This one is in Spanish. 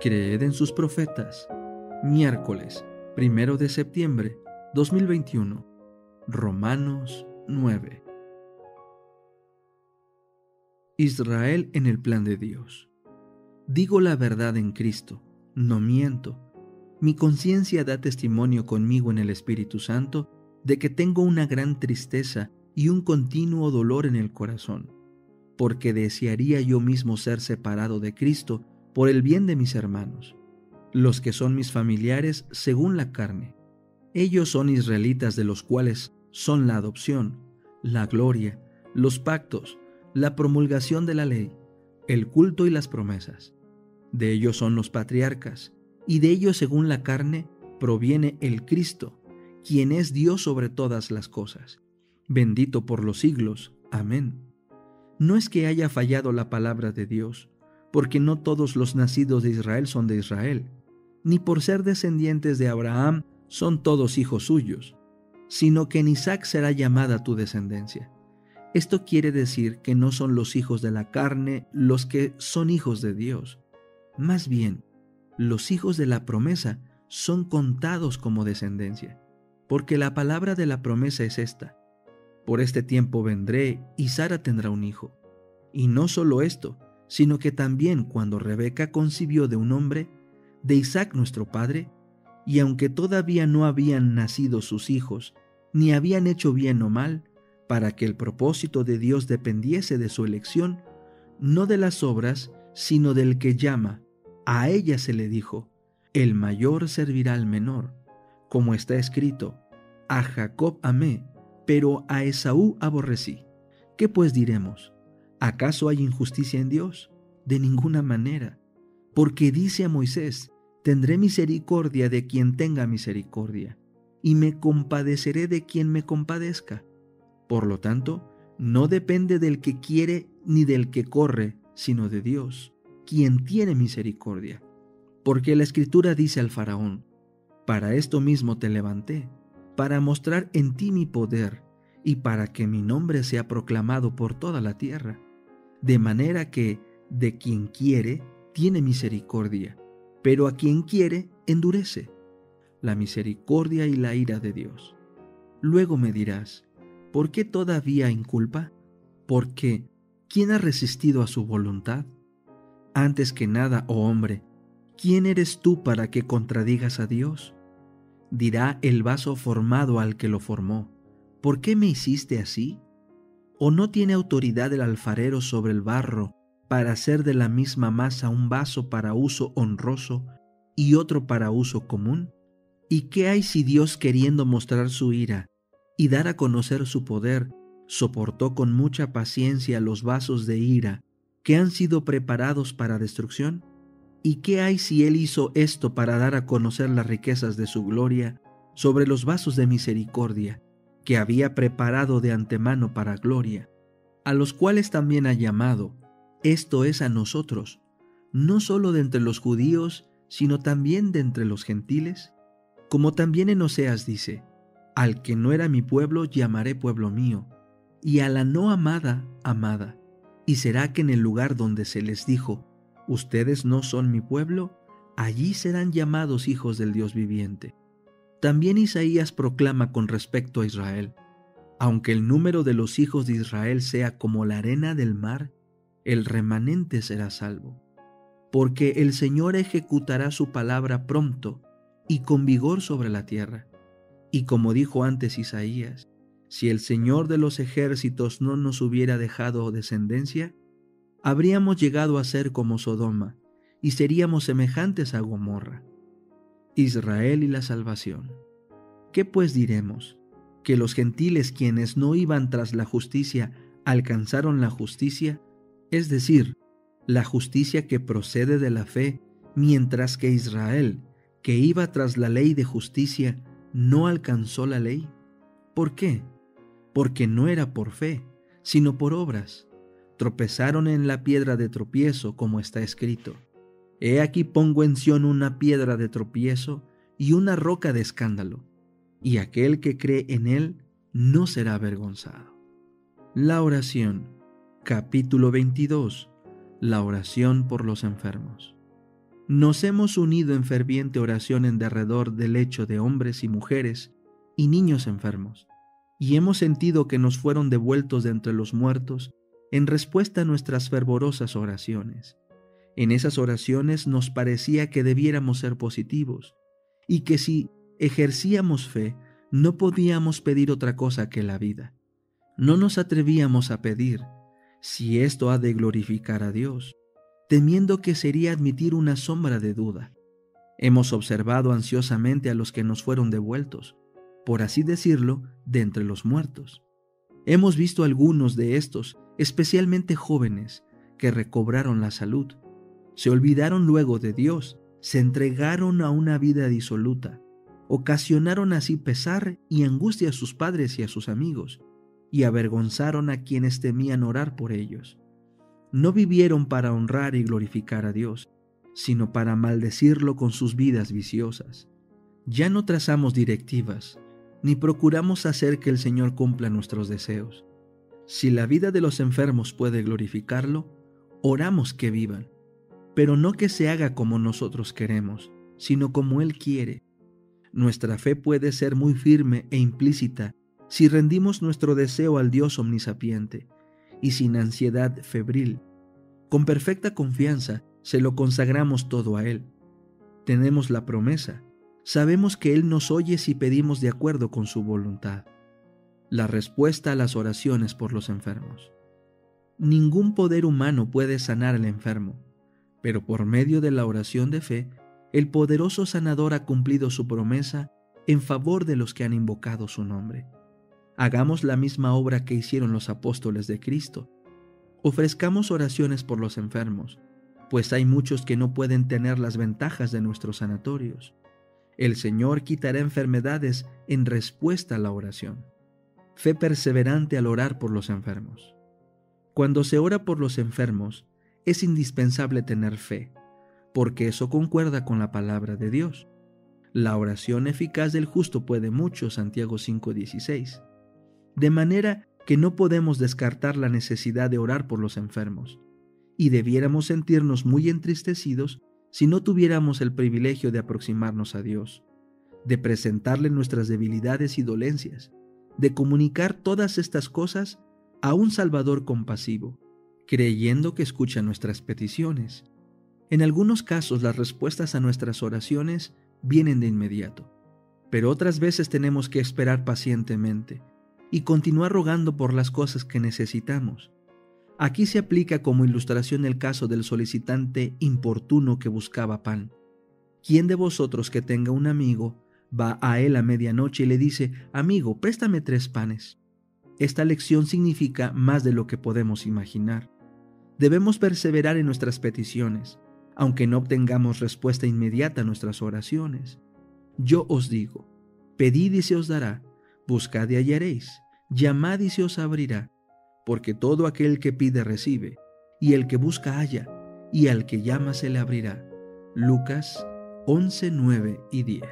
Creed en sus profetas. Miércoles 1 de septiembre 2021. Romanos 9. Israel en el plan de Dios. Digo la verdad en Cristo, no miento. Mi conciencia da testimonio conmigo en el Espíritu Santo de que tengo una gran tristeza y un continuo dolor en el corazón, porque desearía yo mismo ser separado de Cristo por el bien de mis hermanos, los que son mis familiares según la carne. Ellos son israelitas, de los cuales son la adopción, la gloria, los pactos, la promulgación de la ley, el culto y las promesas. De ellos son los patriarcas, y de ellos según la carne proviene el Cristo, quien es Dios sobre todas las cosas, bendito por los siglos. Amén. No es que haya fallado la palabra de Dios, porque no todos los nacidos de Israel son de Israel, ni por ser descendientes de Abraham son todos hijos suyos, sino que en Isaac será llamada tu descendencia. Esto quiere decir que no son los hijos de la carne los que son hijos de Dios. Más bien, los hijos de la promesa son contados como descendencia, porque la palabra de la promesa es esta: por este tiempo vendré y Sara tendrá un hijo. Y no solo esto, sino que también cuando Rebeca concibió de un hombre, de Isaac nuestro padre, y aunque todavía no habían nacido sus hijos, ni habían hecho bien o mal, para que el propósito de Dios dependiese de su elección, no de las obras, sino del que llama, a ella se le dijo: el mayor servirá al menor, como está escrito: a Jacob amé, pero a Esaú aborrecí. ¿Qué pues diremos? ¿Acaso hay injusticia en Dios? De ninguna manera, porque dice a Moisés: tendré misericordia de quien tenga misericordia, y me compadeceré de quien me compadezca. Por lo tanto, no depende del que quiere ni del que corre, sino de Dios, quien tiene misericordia. Porque la Escritura dice al Faraón: para esto mismo te levanté, para mostrar en ti mi poder, y para que mi nombre sea proclamado por toda la tierra. De manera que, de quien quiere, tiene misericordia, pero a quien quiere, endurece. La misericordia y la ira de Dios. Luego me dirás: ¿por qué todavía inculpa? Porque, ¿quién ha resistido a su voluntad? Antes que nada, oh hombre, ¿quién eres tú para que contradigas a Dios? Dirá el vaso formado al que lo formó: ¿por qué me hiciste así? ¿O no tiene autoridad el alfarero sobre el barro para hacer de la misma masa un vaso para uso honroso y otro para uso común? ¿Y qué hay si Dios, queriendo mostrar su ira y dar a conocer su poder, soportó con mucha paciencia los vasos de ira que han sido preparados para destrucción? ¿Y qué hay si Él hizo esto para dar a conocer las riquezas de su gloria sobre los vasos de misericordia que había preparado de antemano para gloria, a los cuales también ha llamado, esto es, a nosotros, no solo de entre los judíos, sino también de entre los gentiles? Como también en Oseas dice: al que no era mi pueblo llamaré pueblo mío, y a la no amada, amada. Y será que en el lugar donde se les dijo: ustedes no son mi pueblo, allí serán llamados hijos del Dios viviente. También Isaías proclama con respecto a Israel: aunque el número de los hijos de Israel sea como la arena del mar, el remanente será salvo. Porque el Señor ejecutará su palabra pronto y con vigor sobre la tierra. Y como dijo antes Isaías: si el Señor de los ejércitos no nos hubiera dejado descendencia, habríamos llegado a ser como Sodoma, y seríamos semejantes a Gomorra. Israel y la salvación. ¿Qué pues diremos? ¿Que los gentiles, quienes no iban tras la justicia, alcanzaron la justicia? Es decir, la justicia que procede de la fe, mientras que Israel, que iba tras la ley de justicia, no alcanzó la ley. ¿Por qué? Porque no era por fe, sino por obras. Tropezaron en la piedra de tropiezo, como está escrito: he aquí pongo en Sión una piedra de tropiezo y una roca de escándalo, y aquel que cree en él no será avergonzado. La oración, capítulo 22, la oración por los enfermos. Nos hemos unido en ferviente oración en derredor del lecho de hombres y mujeres y niños enfermos, y hemos sentido que nos fueron devueltos de entre los muertos en respuesta a nuestras fervorosas oraciones. En esas oraciones nos parecía que debiéramos ser positivos, y que si ejercíamos fe, no podíamos pedir otra cosa que la vida. No nos atrevíamos a pedir si esto ha de glorificar a Dios, temiendo que sería admitir una sombra de duda. Hemos observado ansiosamente a los que nos fueron devueltos, por así decirlo, de entre los muertos. Hemos visto algunos de estos, especialmente jóvenes, que recobraron la salud. Se olvidaron luego de Dios, se entregaron a una vida disoluta, ocasionaron así pesar y angustia a sus padres y a sus amigos, y avergonzaron a quienes temían orar por ellos. No vivieron para honrar y glorificar a Dios, sino para maldecirlo con sus vidas viciosas. Ya no trazamos directivas, ni procuramos hacer que el Señor cumpla nuestros deseos. Si la vida de los enfermos puede glorificarlo, oramos que vivan, pero no que se haga como nosotros queremos, sino como Él quiere. Nuestra fe puede ser muy firme e implícita si rendimos nuestro deseo al Dios omnisapiente, y sin ansiedad febril. Con perfecta confianza se lo consagramos todo a Él. Tenemos la promesa, sabemos que Él nos oye si pedimos de acuerdo con su voluntad. La respuesta a las oraciones por los enfermos. Ningún poder humano puede sanar al enfermo, pero por medio de la oración de fe, el poderoso sanador ha cumplido su promesa en favor de los que han invocado su nombre. Hagamos la misma obra que hicieron los apóstoles de Cristo. Ofrezcamos oraciones por los enfermos, pues hay muchos que no pueden tener las ventajas de nuestros sanatorios. El Señor quitará enfermedades en respuesta a la oración. Fe perseverante al orar por los enfermos. Cuando se ora por los enfermos, es indispensable tener fe, porque eso concuerda con la palabra de Dios. La oración eficaz del justo puede mucho, Santiago 5:16. De manera que no podemos descartar la necesidad de orar por los enfermos, y debiéramos sentirnos muy entristecidos si no tuviéramos el privilegio de aproximarnos a Dios, de presentarle nuestras debilidades y dolencias, de comunicar todas estas cosas a un Salvador compasivo, creyendo que escucha nuestras peticiones. En algunos casos las respuestas a nuestras oraciones vienen de inmediato, pero otras veces tenemos que esperar pacientemente y continuar rogando por las cosas que necesitamos. Aquí se aplica como ilustración el caso del solicitante importuno que buscaba pan. ¿Quién de vosotros que tenga un amigo va a él a medianoche y le dice: «Amigo, préstame 3 panes»? Esta lección significa más de lo que podemos imaginar. Debemos perseverar en nuestras peticiones, aunque no obtengamos respuesta inmediata a nuestras oraciones. Yo os digo, pedid y se os dará, buscad y hallaréis, llamad y se os abrirá, porque todo aquel que pide recibe, y el que busca halla, y al que llama se le abrirá. Lucas 11:9 y 10.